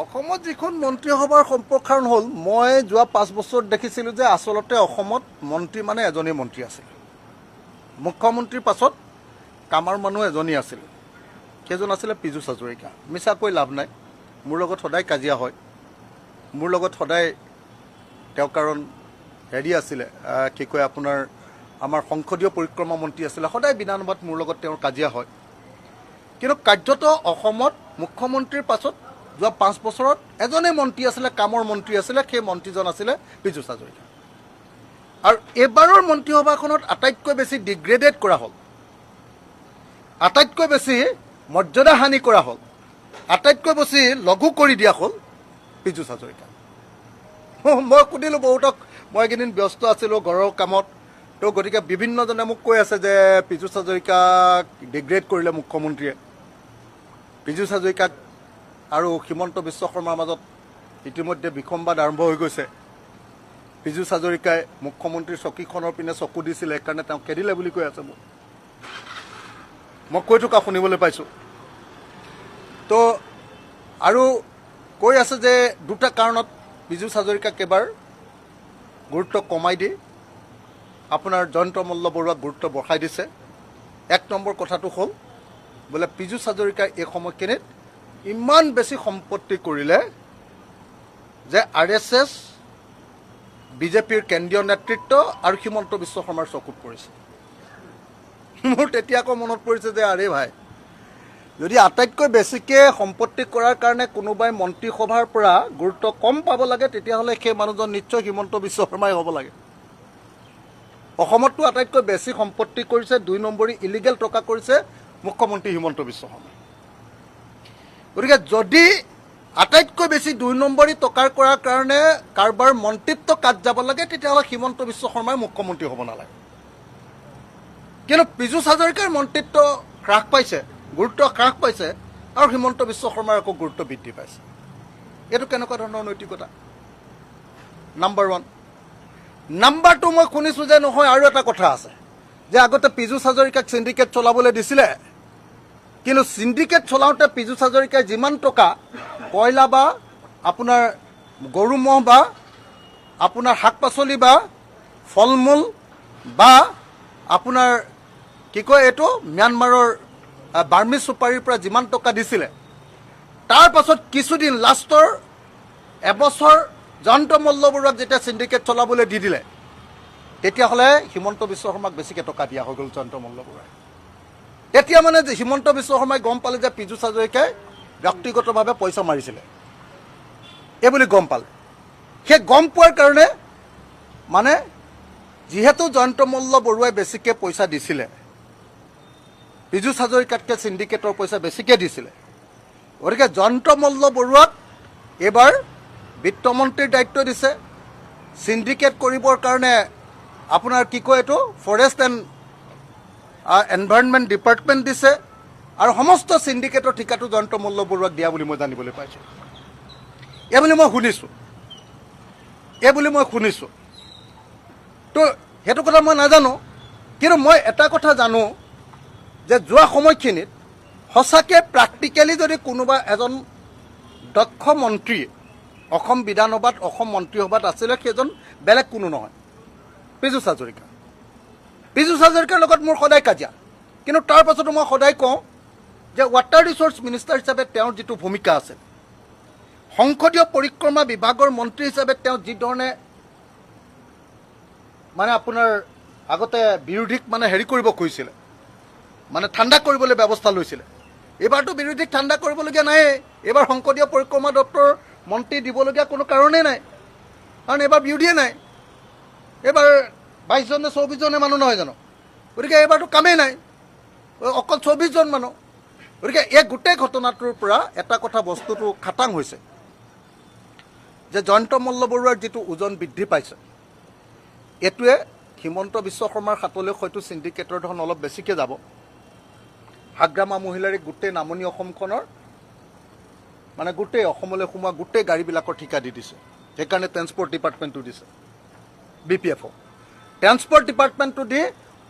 অসমত যিখন মন্ত্ৰীসভাৰ সম্প্ৰসাৰণ হ'ল মই যোৱা 5 বছৰত দেখিছিলোঁ যে আচলতে অসমত মন্ত্ৰী মানে এজনেই মন্ত্ৰী আছিল। মুখ্যমন্ত্ৰীৰ পাছত কামৰ মানুহ এজনী আছিল, সেইজন আছিলে পীযুষ হাজৰিকা। মিছা কৈ লাভ নাই, মোৰ লগত সদায় কাজিয়া হয়, মোৰ লগত সদায় তেওঁ কাৰণ হেৰি আছিলে কি কয় আপোনাৰ আমাৰ সংসদীয় পৰিক্ৰমা মন্ত্ৰী আছিলে, সদায় বিধানসভাত মোৰ লগত তেওঁৰ কাজিয়া হয়। কিন্তু কাৰ্যত অসমত মুখ্যমন্ত্ৰীৰ পাছত যোৱা 5 বছৰত এজনেই মন্ত্ৰী আছিলে, কামৰ মন্ত্ৰী আছিলে, সেই মন্ত্ৰীজন আছিলে পীযুষ হাজৰিকা। আৰু এইবাৰৰ মন্ত্ৰীসভাখনত আটাইতকৈ বেছি ডিগ্ৰেডেড কৰা হ'ল, আটাইতকৈ বেছি মৰ্যাদাহানি কৰা হ'ল, আটাইতকৈ বেছি লঘু কৰি দিয়া হ'ল পীযুষ হাজৰিকা। মই সুধিলোঁ বহুতক, মই এইকেইদিন ব্যস্ত আছিলোঁ ঘৰৰ কামত, তো গতিকে বিভিন্নজনে মোক কৈ আছে যে পীযুষ হাজৰিকাক ডিগ্ৰেড কৰিলে মুখ্যমন্ত্ৰীয়ে। পীযুষ হাজৰিকাক আৰু হিমন্ত বিশ্ব শৰ্মাৰ মাজত ইতিমধ্যে বিসম্বাদ আৰম্ভ হৈ গৈছে। পীযুষ হাজৰিকাই মুখ্যমন্ত্ৰীৰ চকীখনৰ পিনে চকু দিছিলে, সেইকাৰণে তেওঁ খেদিলে বুলি কৈ আছে মোক। মই কৈ থকা শুনিবলৈ পাইছোঁ। তো আৰু কৈ আছে যে দুটা কাৰণত পীযুষ হাজৰিকাক এবাৰ গুৰুত্ব কমাই দি আপোনাৰ জয়ন্ত মল্ল বৰুৱাক গুৰুত্ব বঢ়াই দিছে। 1 নম্বৰ কথাটো হ'ল বোলে পীযুষ হাজৰিকাই এই সময়খিনিত ইমান বেছি সম্পত্তি কৰিলে যে RSS, বিজেপিৰ কেন্দ্ৰীয় নেতৃত্ব আৰু হিমন্ত বিশ্ব শৰ্মাৰ চকুত পৰিছে। মোৰ তেতিয়া আকৌ মনত পৰিছে যে আৰে ভাই, যদি আটাইতকৈ বেছিকৈ সম্পত্তি কৰাৰ কাৰণে কোনোবাই মন্ত্ৰীসভাৰ পৰা গুৰুত্ব কম পাব লাগে, তেতিয়াহ'লে সেই মানুহজন নিশ্চয় হিমন্ত বিশ্ব শৰ্মাই হ'ব লাগে। অসমততো আটাইতকৈ বেছি সম্পত্তি কৰিছে, 2 নম্বৰী ইলিগেল টকা কৰিছে মুখ্যমন্ত্ৰী হিমন্ত বিশ্ব শৰ্মা। গতিকে যদি আটাইতকৈ বেছি 2 নম্বৰী টকাৰ কৰাৰ কাৰণে কাৰোবাৰ মন্ত্ৰিত্ব কাট যাব লাগে, তেতিয়াহ'লে হিমন্ত বিশ্ব শৰ্মাই মুখ্যমন্ত্ৰী হ'ব নালাগে। কিন্তু পীযুষ হাজৰিকাৰ মন্ত্ৰিত্ব হ্ৰাস পাইছে, গুৰুত্ব হ্ৰাস পাইছে, আৰু হিমন্ত বিশ্ব শৰ্মাৰ আকৌ গুৰুত্ব বৃদ্ধি পাইছে। এইটো কেনেকুৱা ধৰণৰ নৈতিকতা? নাম্বাৰ 1। নাম্বাৰ 2, মই শুনিছোঁ যে নহয় আৰু এটা কথা আছে যে আগতে পীযুষ হাজৰিকাক চিণ্ডিকেট চলাবলৈ দিছিলে, কিন্তু চিণ্ডিকেট চলাওঁতে পীযুষ হাজৰিকাই যিমান টকা কয়লা বা আপোনাৰ গৰু ম'হ বা আপোনাৰ শাক পাচলি বা ফল মূল বা আপোনাৰ কি কয় এইটো ম্যানমাৰৰ বাৰ্মি চুপাৰীৰ পৰা যিমান টকা দিছিলে, তাৰ পাছত কিছুদিন লাষ্টৰ এবছৰ জয়ন্ত মল্ল বৰুৱাক যেতিয়া চিণ্ডিকেট চলাবলৈ দি দিলে, তেতিয়াহ'লে হিমন্ত বিশ্ব শৰ্মাক বেছিকৈ টকা দিয়া হৈ গ'ল জয়ন্ত মল্ল বৰুৱাই। তেতিয়া মানে হিমন্ত বিশ্ব শৰ্মাই গম পালে যে পীযুষ হাজৰিকাই ব্যক্তিগতভাৱে পইচা মাৰিছিলে, এই বুলি গম পালে। সেই গম পোৱাৰ কাৰণে মানে যিহেতু জয়ন্ত মল্ল বৰুৱাই বেছিকৈ পইচা দিছিলে, পীযুষ হাজৰিকাতকৈ চিণ্ডিকেটৰ পইচা বেছিকৈ দিছিলে, গতিকে জয়ন্ত মল্ল বৰুৱাক এইবাৰ বিত্তমন্ত্ৰীৰ দায়িত্ব দিছে, চিণ্ডিকেট কৰিবৰ কাৰণে আপোনাৰ কি কয় এইটো ফৰেষ্ট এণ্ড এনভাইৰনমেণ্ট ডিপাৰ্টমেণ্ট দিছে, আৰু সমস্ত চিণ্ডিকেটৰ ঠিকাটো জয়ন্ত মল্ল বৰুৱাক দিয়া বুলি মই জানিবলৈ পাইছোঁ। এই বুলি মই শুনিছোঁ। তো সেইটো কথা মই নাজানো, কিন্তু মই এটা কথা জানো যে যোৱা সময়খিনিত সঁচাকৈ প্ৰেক্টিকেলি যদি কোনোবা এজন দক্ষ মন্ত্ৰী অসম বিধানসভাত, অসম মন্ত্ৰীসভাত আছিলে, সেইজন বেলেগ কোনো নহয়, পীযুষ হাজৰিকা। পীযুষ হাজৰিকাৰ লগত মোৰ সদায় কাজিয়া, কিন্তু তাৰ পাছতো মই সদায় কওঁ যে ৱাটাৰ ৰিচোৰ্চ মিনিষ্টাৰ হিচাপে তেওঁৰ যিটো ভূমিকা আছে, সংসদীয় পৰিক্ৰমা বিভাগৰ মন্ত্ৰী হিচাপে তেওঁ যিধৰণে মানে আপোনাৰ আগতে বিৰোধীক মানে হেৰি কৰিব খুজিছিলে, মানে ঠাণ্ডা কৰিবলৈ ব্যৱস্থা লৈছিলে, এইবাৰতো বিৰোধীক ঠাণ্ডা কৰিবলগীয়া নাই। এইবাৰ সংসদীয় পৰিক্ৰমা দপ্তৰৰ মন্ত্ৰী দিবলগীয়া কোনো কাৰণেই নাই, কাৰণ এইবাৰ বিৰোধীয়ে নাই। এইবাৰ 22জন নে 24জনে মানুহ নহয় জানো? গতিকে এইবাৰতো কামেই নাই, অকল 24জন মানুহ। গতিকে এই গোটেই ঘটনাটোৰ পৰা এটা কথা বস্তুটো খাটাং হৈছে যে জয়ন্ত মল্ল বৰুৱাৰ যিটো ওজন বৃদ্ধি পাইছে, এইটোৱে হিমন্ত বিশ্ব শৰ্মাৰ হাতলৈ হয়তো চিণ্ডিকেটৰ ধন অলপ বেছিকৈ যাব। হাগ্ৰামা মহিলাৰীক গোটেই নামনি অসমখনৰ মানে গোটেই অসমলৈ সোমোৱা গোটেই গাড়ীবিলাকৰ ঠিকা দি দিছে, সেইকাৰণে ট্ৰেন্সপৰ্ট ডিপাৰ্টমেণ্টটো দিছে, BPFক ট্ৰেন্সপৰ্ট ডিপাৰ্টমেণ্টটো দি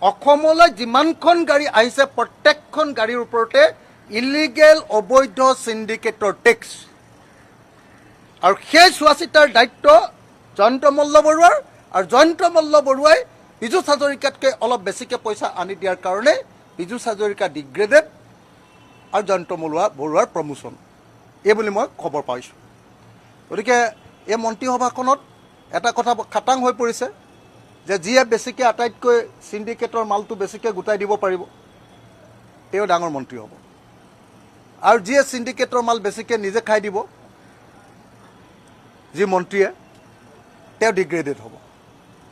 অসমলৈ যিমানখন গাড়ী আহিছে প্ৰত্যেকখন গাড়ীৰ ওপৰতে ইলিগেল অবৈধ চিণ্ডিকেটৰ টেক্স আৰু সেই চোৱা চিতাৰ দায়িত্ব জয়ন্ত মল্ল বৰুৱাৰ, আৰু জয়ন্ত মল্ল বৰুৱাই পীযুষ হাজৰিকাতকৈ অলপ বেছিকৈ পইচা আনি দিয়াৰ কাৰণে পীযুষ হাজৰিকা ডিগ্ৰেডেড আৰু জয়ন্ত বৰুৱাৰ প্ৰমোশ্যন, এই বুলি মই খবৰ পাইছোঁ। গতিকে এই মন্ত্ৰীসভাখনত এটা কথা খাটাং হৈ পৰিছে যে যিয়ে বেছিকৈ আটাইতকৈ চিণ্ডিকেটৰ মালটো বেছিকৈ গোটাই দিব পাৰিব তেওঁ ডাঙৰ মন্ত্ৰী হ'ব, আৰু যিয়ে চিণ্ডিকেটৰ মাল বেছিকৈ নিজে খাই দিব যি মন্ত্ৰীয়ে তেওঁ ডিগ্ৰেডেড হ'ব।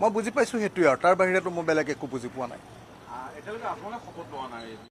মই বুজি পাইছোঁ সেইটোৱে, আৰু তাৰ বাহিৰেতো মই বেলেগ একো বুজি পোৱা নাই।